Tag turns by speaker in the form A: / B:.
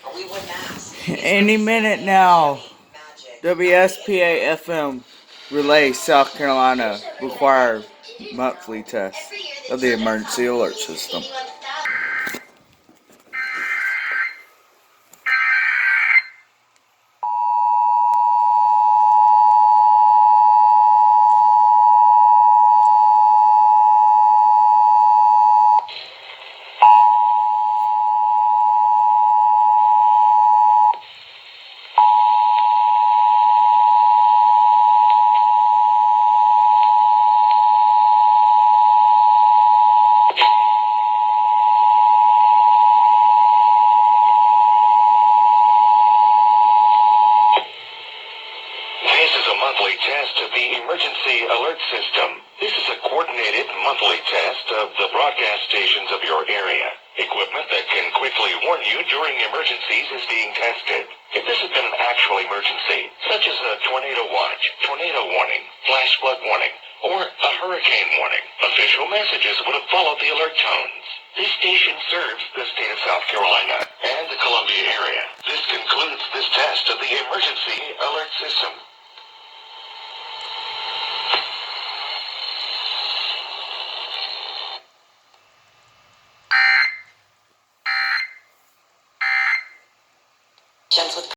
A: or we wouldn't ask.
B: Any minute now, WSPA-FM Relay, South Carolina, require monthly tests of the emergency alert system.
C: This is a monthly test of the emergency alert system. This is a coordinated monthly test of the broadcast stations of your area. Equipment that can quickly warn you during emergencies is being tested. If this had been an actual emergency, such as a tornado watch, tornado warning, flash flood warning, or a hurricane warning, official messages would have followed the alert tones. This station serves the state of South Carolina and the Columbia area. This concludes this test of the emergency alert system.
A: With